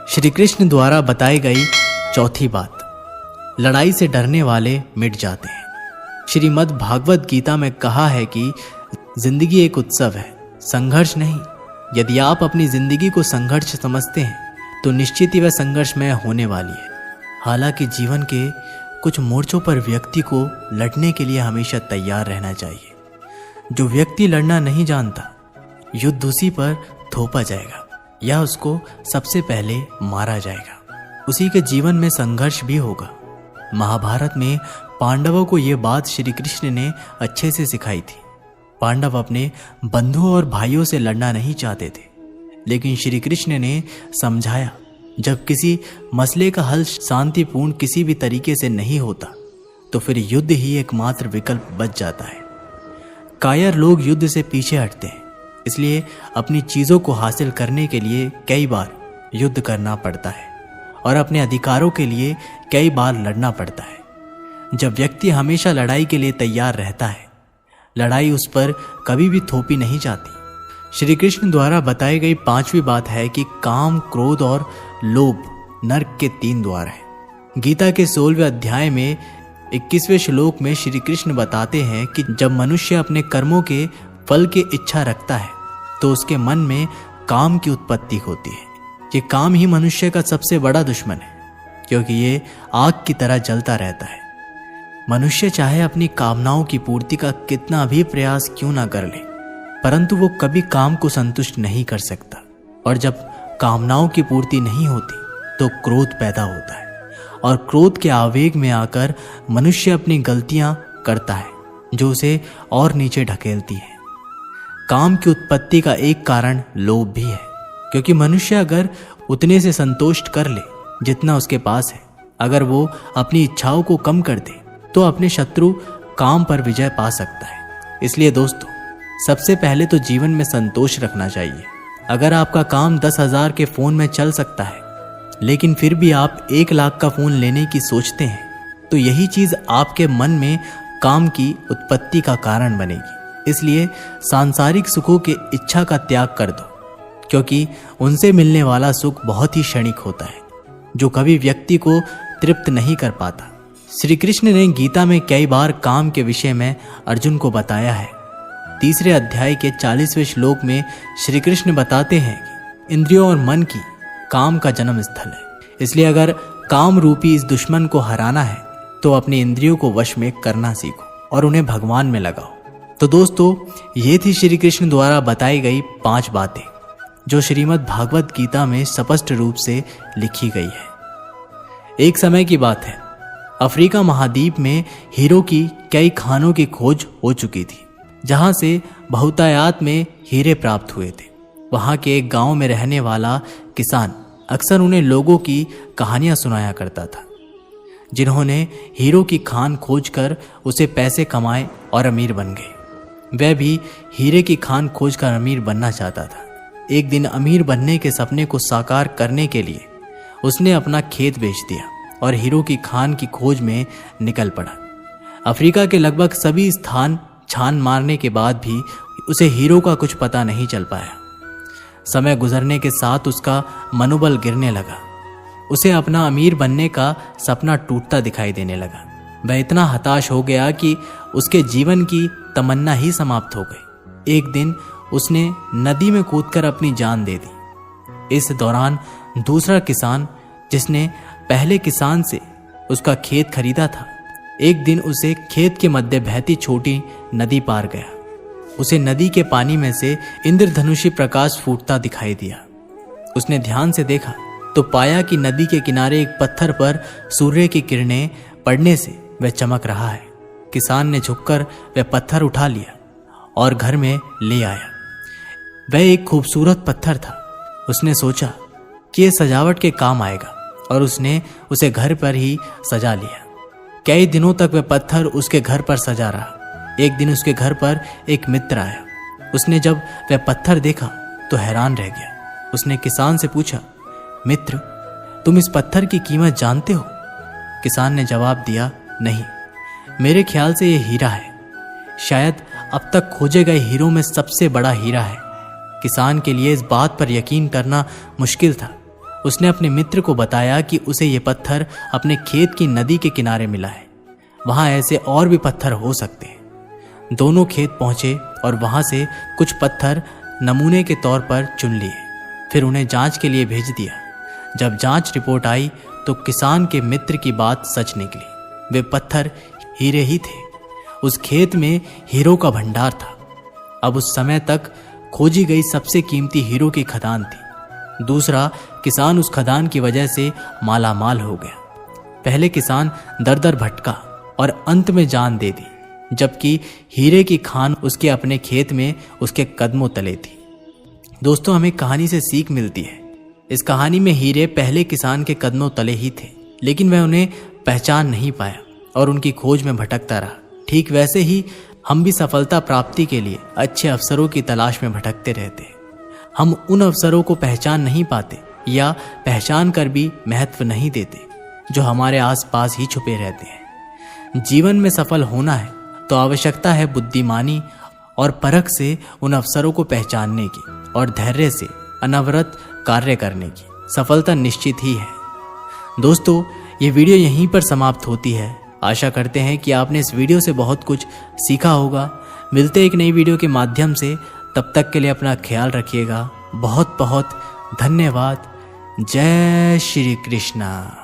श्री कृष्ण द्वारा बताई गई चौथी बात, लड़ाई से डरने वाले मिट जाते हैं। श्रीमद् भागवत गीता में कहा है कि जिंदगी एक उत्सव है, संघर्ष नहीं। यदि आप अपनी जिंदगी को संघर्ष समझते हैं तो निश्चित ही वह संघर्षमय होने वाली है। हालांकि जीवन के कुछ मोर्चों पर व्यक्ति को लड़ने के लिए हमेशा तैयार रहना चाहिए। जो व्यक्ति लड़ना नहीं जानता, युद्ध उसी पर थोपा जाएगा या उसको सबसे पहले मारा जाएगा। उसी के जीवन में संघर्ष भी होगा। महाभारत में पांडवों को यह बात श्री कृष्ण ने अच्छे से सिखाई थी। पांडव अपने बंधुओं और भाइयों से लड़ना नहीं चाहते थे, लेकिन श्री कृष्ण ने समझाया, जब किसी मसले का हल शांतिपूर्ण किसी भी तरीके से नहीं होता तो फिर युद्ध ही एकमात्र विकल्प बच जाता है। कायर लोग युद्ध से पीछे हटते हैं, इसलिए अपनी चीजों को हासिल करने के लिए कई बार युद्ध करना पड़ता है और अपने अधिकारों के लिए कई बार लड़ना पड़ता है। जब व्यक्ति हमेशा लड़ाई के लिए तैयार रहता है, लड़ाई उस पर कभी भी थोपी नहीं जाती। श्री कृष्ण द्वारा बताई गई पांचवी बात है कि काम, क्रोध और लोभ नरक के 3 द्वार हैं। गीता के 16वें अध्याय में 21वें श्लोक में श्री कृष्ण बताते हैं कि जब मनुष्य अपने कर्मों के फल की इच्छा रखता है तो उसके मन में काम की उत्पत्ति होती है। ये काम ही मनुष्य का सबसे बड़ा दुश्मन है, क्योंकि ये आग की तरह जलता रहता है। मनुष्य चाहे अपनी कामनाओं की पूर्ति का कितना भी प्रयास क्यों ना कर ले, परंतु वो कभी काम को संतुष्ट नहीं कर सकता। और जब कामनाओं की पूर्ति नहीं होती तो क्रोध पैदा होता है, और क्रोध के आवेग में आकर मनुष्य अपनी गलतियां करता है, जो उसे और नीचे ढकेलती है। काम की उत्पत्ति का एक कारण लोभ भी है, क्योंकि मनुष्य अगर उतने से संतोष कर ले जितना उसके पास है, अगर वो अपनी इच्छाओं को कम कर दे तो अपने शत्रु काम पर विजय पा सकता है। इसलिए दोस्तों, सबसे पहले तो जीवन में संतोष रखना चाहिए। अगर आपका काम 10,000 के फोन में चल सकता है, लेकिन फिर भी आप 1 लाख का फोन लेने की सोचते हैं, तो यही चीज आपके मन में काम की उत्पत्ति का कारण बनेगी। इसलिए सांसारिक सुखों के इच्छा का त्याग कर दो, क्योंकि उनसे मिलने वाला सुख बहुत ही क्षणिक होता है, जो कभी व्यक्ति को तृप्त नहीं कर पाता। श्री कृष्ण ने गीता में कई बार काम के विषय में अर्जुन को बताया है। 3रे अध्याय के 40वें श्लोक में श्री कृष्ण बताते हैं कि इंद्रियों और मन की काम का जन्म स्थल है। इसलिए अगर काम रूपी इस दुश्मन को हराना है तो अपनी इंद्रियों को वश में करना सीखो और उन्हें भगवान में लगाओ। तो दोस्तों, ये थी श्री कृष्ण द्वारा बताई गई 5 बातें, जो श्रीमद् भागवत गीता में स्पष्ट रूप से लिखी गई है। एक समय की बात है, अफ्रीका महाद्वीप में हीरो की कई खानों की खोज हो चुकी थी, जहां से बहुतायत में हीरे प्राप्त हुए थे। वहां के एक गांव में रहने वाला किसान अक्सर उन्हें लोगों की कहानियां सुनाया करता था, जिन्होंने हीरो की खान खोजकर उसे पैसे कमाए और अमीर बन गए। वह भी हीरे की खान खोजकर अमीर बनना चाहता था। एक दिन अमीर बनने के सपने को साकार करने के लिए उसने अपना खेत बेच दिया और हीरो की खान की खोज में निकल पड़ा। अफ्रीका के लगभग सभी स्थान छान मारने के बाद भी उसे हीरो का कुछ पता नहीं चल पाया। समय गुजरने के साथ उसका मनोबल गिरने लगा। उसे अपना अमीर बनने का सपना टूटता दिखाई देने लगा। वह इतना हताश हो गया कि उसके जीवन की तमन्ना ही समाप्त हो गई। एक दिन उसने नदी में कूदकर अपनी जान दे दी। इस दौरान दूसरा किसान, जिसने पहले किसान से उसका खेत खरीदा था, एक दिन उसे खेत के मध्य बहती छोटी नदी पार गया। उसे नदी के पानी में से इंद्रधनुषी प्रकाश फूटता दिखाई दिया। उसने ध्यान से देखा तो पाया कि नदी के किनारे एक पत्थर पर सूर्य की किरणें पड़ने से वह चमक रहा है। किसान ने झुककर वह पत्थर उठा लिया और घर में ले आया। वह एक खूबसूरत पत्थर था। उसने सोचा कि यह सजावट के काम आएगा और उसने उसे घर पर ही सजा लिया। कई दिनों तक वह पत्थर उसके घर पर सजा रहा। एक दिन उसके घर पर एक मित्र आया। उसने जब वह पत्थर देखा तो हैरान रह गया। उसने किसान से पूछा, मित्र, तुम इस पत्थर की कीमत जानते हो? किसान ने जवाब दिया, नहीं, मेरे ख्याल से यह हीरा है। शायद अब तक खोजे गए हीरों में सबसे बड़ा हीरा है। किसान के लिए इस बात पर यकीन करना मुश्किल था। उसने अपने मित्र को बताया कि उसे ये पत्थर अपने खेत की नदी के किनारे मिला है, वहां ऐसे और भी पत्थर हो सकते हैं। दोनों खेत पहुंचे और वहां से कुछ पत्थर नमूने के तौर पर चुन लिए, फिर उन्हें जांच के लिए भेज दिया। जब जांच रिपोर्ट आई तो किसान के मित्र की बात सच निकली, वे पत्थर हीरे ही थे। उस खेत में हीरो का भंडार था। अब उस समय तक खोजी गई सबसे कीमती हीरो की खदान थी। दूसरा, किसान उस खदान की वजह से मालामाल हो गया। पहले किसान दर दर भटका और अंत में जान दे दी, जबकि हीरे की खान उसके अपने खेत में उसके कदमों तले थी। दोस्तों, हमें कहानी से सीख मिलती है। इस कहानी में हीरे पहले किसान के कदमों तले ही थे, लेकिन वह उन्हें पहचान नहीं पाया और उनकी खोज में भटकता रहा। ठीक वैसे ही हम भी सफलता प्राप्ति के लिए अच्छे अवसरों की तलाश में भटकते रहते हैं। हम उन अवसरों को पहचान नहीं पाते या पहचान कर भी महत्व नहीं देते जो हमारे आसपास ही छुपे रहते हैं। जीवन में सफल होना है तो आवश्यकता है बुद्धिमानी और परख से उन अवसरों को पहचानने की और धैर्य से अनवरत कार्य करने की। सफलता निश्चित ही है। दोस्तों, ये वीडियो यहीं पर समाप्त होती है। आशा करते हैं कि आपने इस वीडियो से बहुत कुछ सीखा होगा। मिलते एक नई वीडियो के माध्यम से, तब तक के लिए अपना ख्याल रखिएगा। बहुत बहुत धन्यवाद। जय श्री कृष्णा।